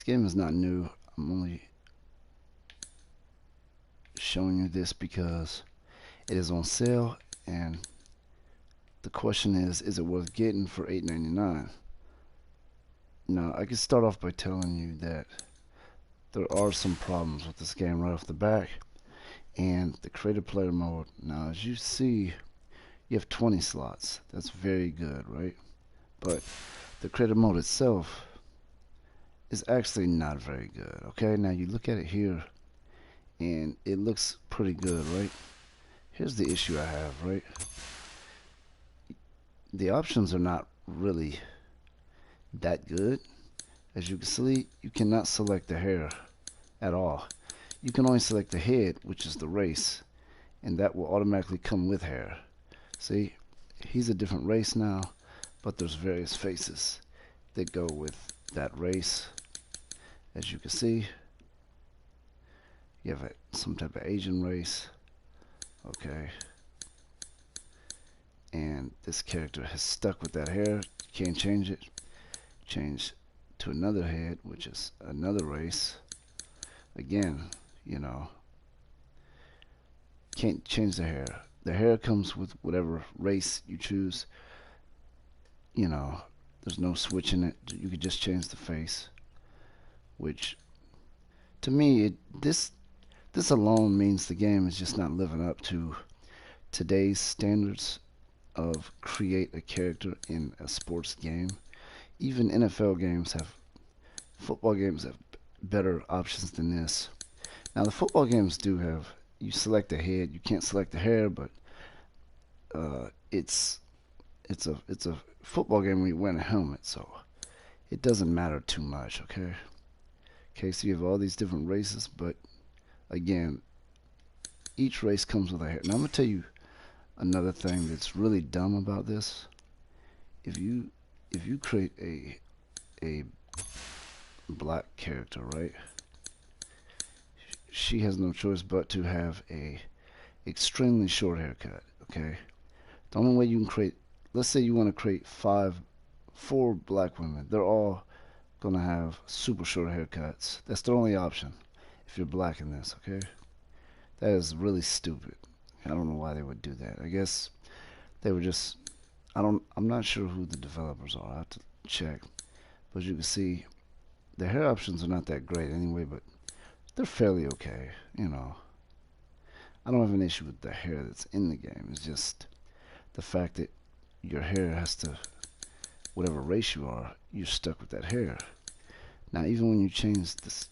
game is not new. I'm only showing you this because it is on sale, and the question is it worth getting for $8.99? Now, I can start off by telling you that there are some problems with this game right off the back, and the creative player mode. Now, as you see, you have 20 slots. That's very good, right? But the creative mode itself is actually not very good. Okay, now you look at it here, and it looks pretty good, right? Here's the issue I have, right? The options are not really that good. As you can see, you cannot select the hair at all. You can only select the head, which is the race, and that will automatically come with hair. See, he's a different race now, but there's various faces that go with that race. As you can see, you have some type of Asian race, okay, and this character has stuck with that hair. You can't change it. Change to another head, which is another race. Again, you know, can't change the hair. The hair comes with whatever race you choose. You know, there's no switching it. You could just change the face, which to me, this alone means the game is just not living up to today's standards of create a character in a sports game. Even NFL games have, football games have better options than this. Now the football games do have, you select the head, you can't select the hair, but it's a football game where you wear a helmet, so it doesn't matter too much. Okay. Okay, so you have all these different races, but again, each race comes with a hair. Now I'm gonna tell you another thing that's really dumb about this. If you create a black character, right? She has no choice but to have a extremely short haircut. Okay. The only way you can create, let's say you want to create four black women. They're all gonna have super short haircuts. That's the only option if you're black in this. Okay. That is really stupid. I don't know why they would do that. I guess they were just. I'm not sure who the developers are. I have to check. But you can see the hair options are not that great anyway, but they're fairly okay. You know, I don't have an issue with the hair that's in the game. It's just the fact that your hair has to, whatever race you are, you're stuck with that hair. Now, even when you change this,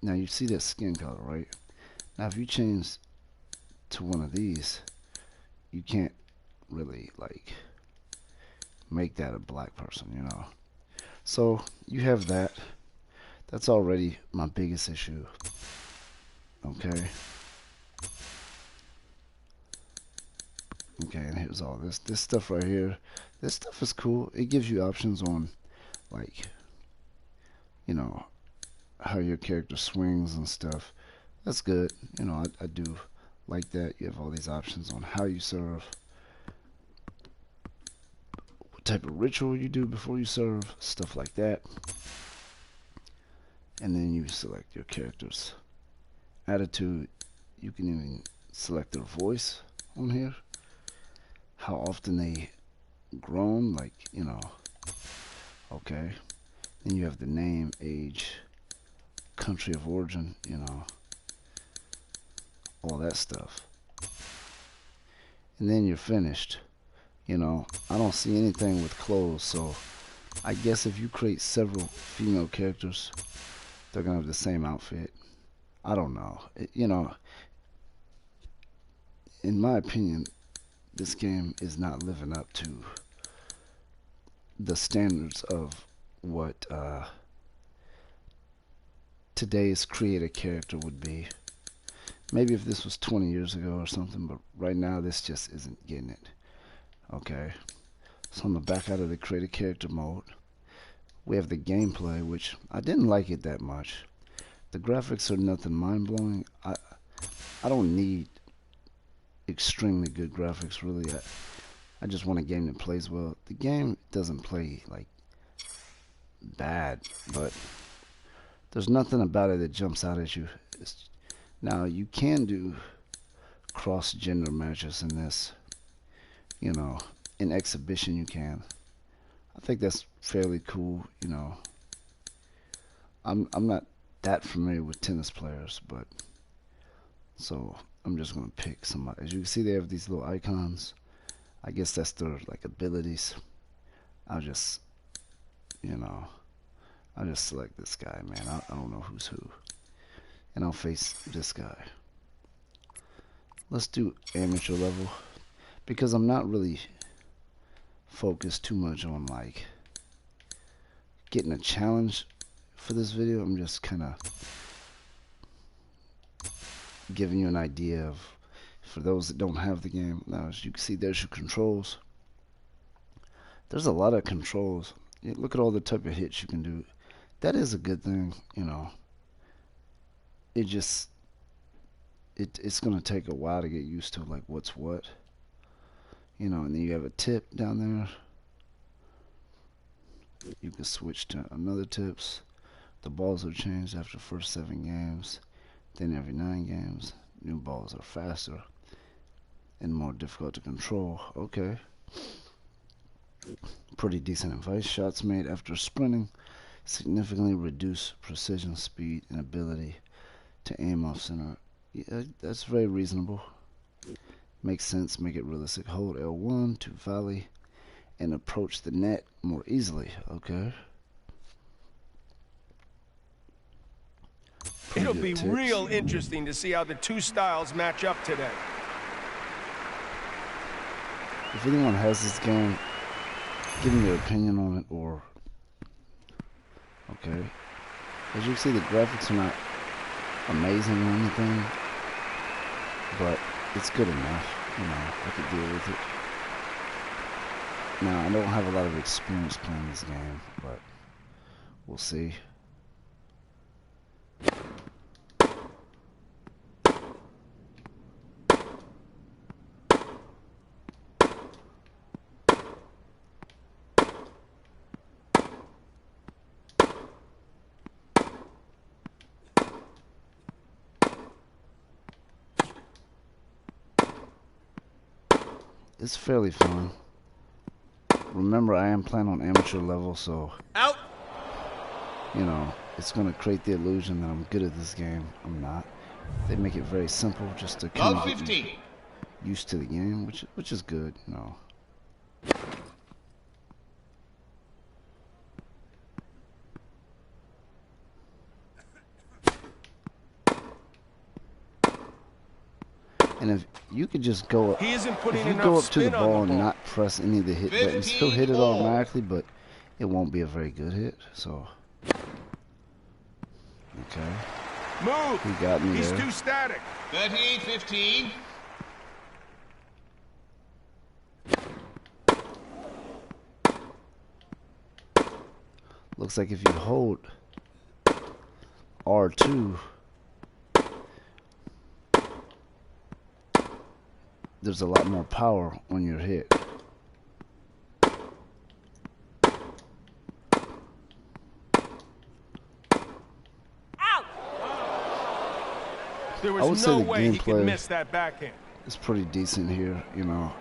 now you see that skin color, right? Now, if you change to one of these, you can't really like make that a black person, you know. So you have that. That's already my biggest issue. Okay. Okay, and here's all this stuff right here. This stuff is cool. It gives you options on like, you know, how your character swings and stuff. That's good. You know, I do like that. You have all these options on how you serve, what type of ritual you do before you serve, stuff like that. And then you select your character's attitude. You can even select their voice on here, how often they groan, like, you know. Okay. Then you have the name, age, country of origin, you know, all that stuff. And then you're finished. You know, I don't see anything with clothes, so I guess if you create several female characters, they're gonna have the same outfit. I don't know. You know, in my opinion, this game is not living up to the standards of what today's creative character would be. Maybe if this was 20 years ago or something, but right now this just isn't getting it. Okay, so I'm gonna back out of the creative character mode. We have the gameplay, which I didn't like it that much. The graphics are nothing mind-blowing. I don't need extremely good graphics, really. I just want a game that plays well. The game doesn't play like bad, but There's nothing about it that jumps out at you. Now, you can do cross-gender matches in this. You know, in exhibition you can. I think that's fairly cool, you know. I'm not that familiar with tennis players, but so I'm just gonna pick somebody. As you can see, they have these little icons. I guess that's their like abilities. I'll just, you know, I'll just select this guy, man. I don't know who's who, and I'll face this guy. Let's do amateur level because I'm not really focused too much on like getting a challenge for this video. I'm just kind of giving you an idea of, for those that don't have the game. Now, as you can see, there's your controls. There's a lot of controls. Look at all the type of hits you can do. That is a good thing, you know. It's gonna take a while to get used to like what's what, you know. And then you have a tip down there. You can switch to another tips. The balls are changed after the first 7 games. Then every 9 games, new balls are faster and more difficult to control. Okay. Pretty decent advice. Shots made after sprinting significantly reduce precision, speed, and ability to aim off center. Yeah, that's very reasonable. Makes sense. Make it realistic. Hold L1 to volley and approach the net more easily. Okay. It'll be real interesting to see how the two styles match up today. If anyone has this game, give me your opinion on it, or okay. As you can see, the graphics are not amazing or anything, but it's good enough. You know, I could deal with it. Now, I don't have a lot of experience playing this game, but we'll see. It's fairly fun. Remember, I am playing on amateur level, so out. You know, it's gonna create the illusion that I'm good at this game. I'm not. They make it very simple, just to kind of get you used to the game, which is good, you know. And if you could just go up, if you go up to the ball and not press any of the hit buttons, still hit it automatically, but it won't be a very good hit. So, okay. Move. He got me He's there. too static. 30-15. Looks like if you hold R2, there's a lot more power on your hit. There I would was say no the way he could gameplay miss that backhand. It's pretty decent here, you know.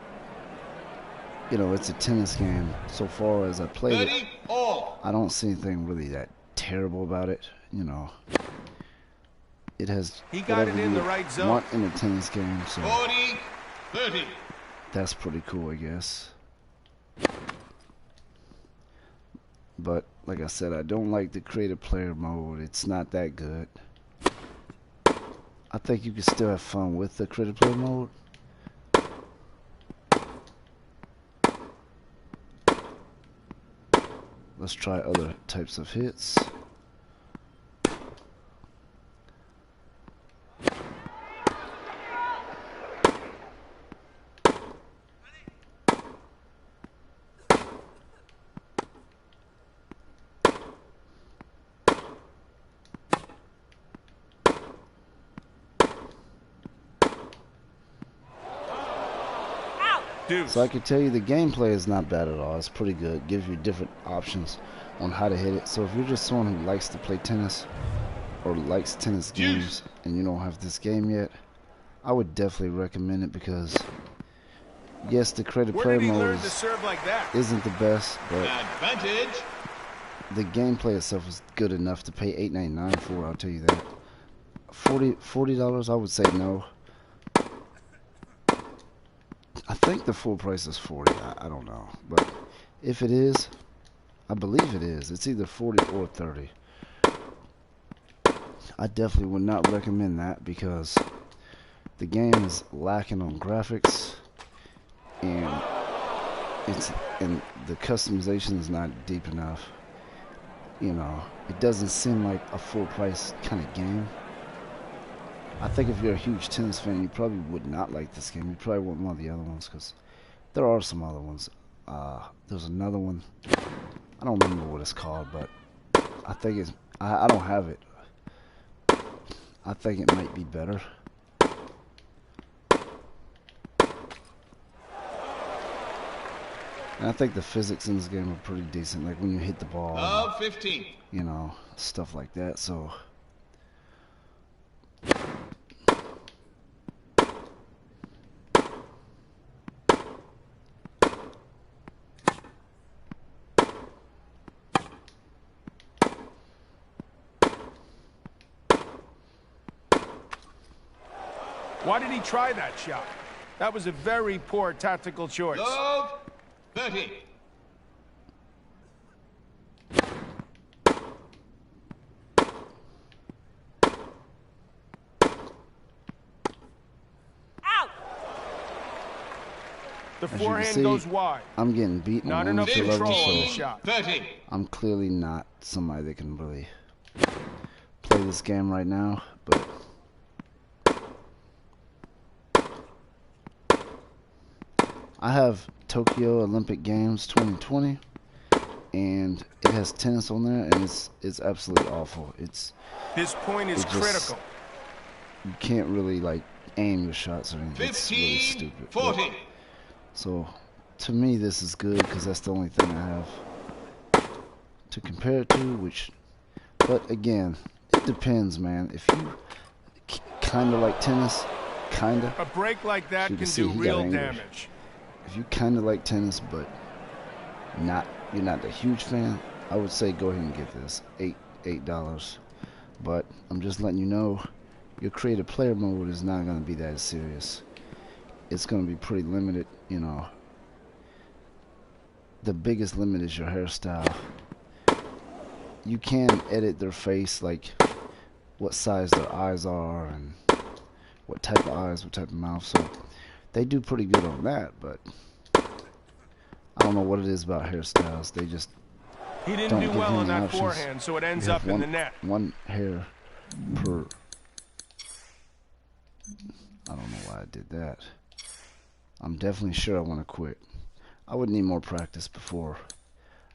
You know, it's a tennis game. So far as I played it, I don't see anything really that terrible about it. You know, it has He got it in the right zone. Want in a tennis game, so 40-30. that's pretty cool, I guess. But like I said, I don't like the creative player mode. It's not that good. I think you can still have fun with the creative player mode. Let's try other types of hits. So I can tell you the gameplay is not bad at all. It's pretty good. It gives you different options on how to hit it. So if you're just someone who likes to play tennis, or likes tennis games and you don't have this game yet, I would definitely recommend it because yes, the creative Where player did he mode learn to serve like that? isn't the best, but Advantage. the gameplay itself is good enough to pay $8.99 for. I'll tell you that. $40, I would say no. I think the full price is 40. I don't know, but if it is, I believe it is. It's either 40 or 30. I definitely would not recommend that because the game is lacking on graphics and the customization is not deep enough. You know, it doesn't seem like a full price kind of game. I think if you're a huge tennis fan, you probably would not like this game. You probably want one of the other ones because there are some other ones. There's another one. I don't remember what it's called, but I think it's. I don't have it. I think it might be better. And I think the physics in this game are pretty decent. Like when you hit the ball, Love 15. you know, stuff like that. So. Why did he try that shot? That was a very poor tactical choice. Love 30. The As you can forehand see, goes wide. I'm getting beat Not on enough 1 to 11, control on the so shot. 30. I'm clearly not somebody that can really play this game right now, but I have Tokyo Olympic Games 2020 and it has tennis on there and it's absolutely awful. This point is It just- critical. You can't really like aim your shots or anything. It's really 15. stupid. 40. So to me this is good because that's the only thing I have to compare it to, which but again, it depends, man. If you kind of like tennis, kind of. A break like that You can see do he got real angry. damage. If you kind of like tennis, but you're not a huge fan, I would say go ahead and get this $8. But I'm just letting you know, your creative player mode is not going to be that serious. It's going to be pretty limited, you know. The biggest limit is your hairstyle. You can edit their face, like what size their eyes are and what type of eyes, what type of mouth. So they do pretty good on that, but I don't know what it is about hairstyles. They just He didn't don't do give well you on any that options. forehand, so it ends You have up in the net. one hair per. I don't know why I did that. I'm definitely sure I want to quit. I would need more practice before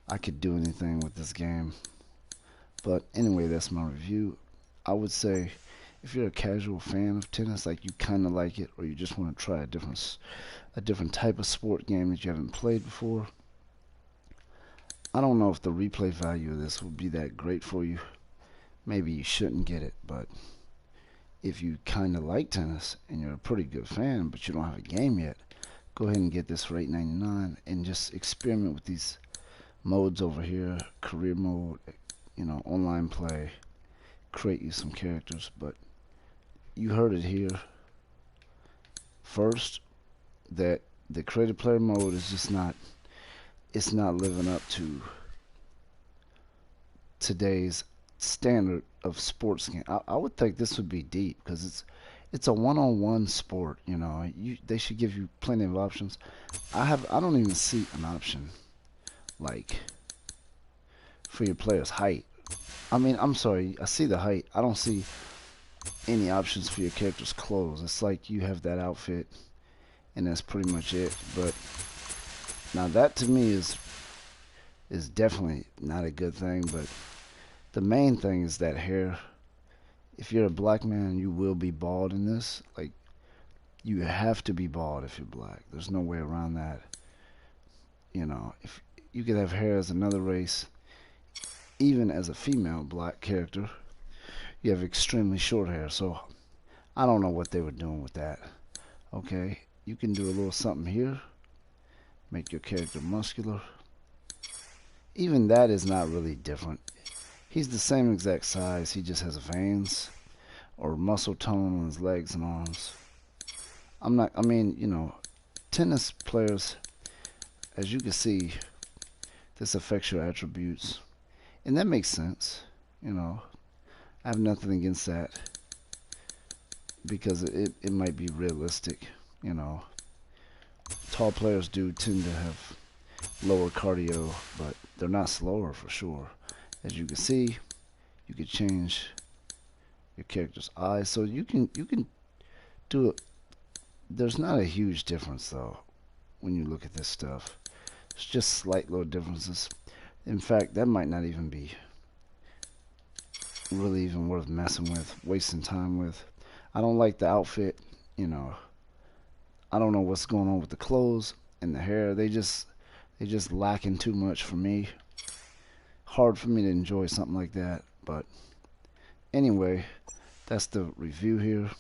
I could do anything with this game. But anyway, that's my review. I would say if you're a casual fan of tennis, like you kind of like it, or you just want to try a different type of sport game that you haven't played before, I don't know if the replay value of this would be that great for you. Maybe you shouldn't get it, but if you kind of like tennis and you're a pretty good fan, but you don't have a game yet, go ahead and get this for $8.99 and just experiment with these modes over here. Career mode, you know, online play, create you some characters. But you heard it here first, that the creative player mode is just not, it's not living up to today's standard of sports game. I would think this would be deep because it's a one-on-one sport. You know, they should give you plenty of options. I don't even see an option like for your player's height. I mean, I'm sorry, I see the height. I don't see any options for your character's clothes. It's like you have that outfit and that's pretty much it. But now that to me is definitely not a good thing, but the main thing is that hair. If you're a black man, you will be bald in this. Like, you have to be bald if you're black. There's no way around that. You know, if you could have hair as another race, even as a female black character, you have extremely short hair. So I don't know what they were doing with that. Okay, you can do a little something here. Make your character muscular. Even that is not really different. He's the same exact size. He just has veins or muscle tone on his legs and arms. I mean, you know, tennis players, as you can see, this affects your attributes. And that makes sense. You know, I have nothing against that because it might be realistic. You know, tall players do tend to have lower cardio, but they're not slower for sure. As you can see, you can change your character's eyes, so you can do it. There's not a huge difference though when you look at this stuff. It's just slight little differences. In fact, that might not even be really even worth messing with, wasting time with. I don't like the outfit, you know. I don't know what's going on with the clothes and the hair. They just lacking too much for me. Hard for me to enjoy something like that. But anyway, that's the review here.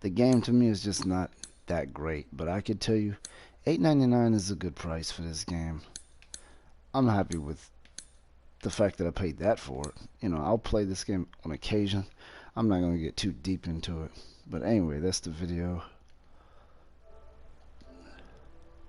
The game to me is just not that great, but I could tell you $8.99 is a good price for this game. I'm happy with the fact that I paid that for it. You know, I'll play this game on occasion. I'm not going to get too deep into it. But anyway, that's the video.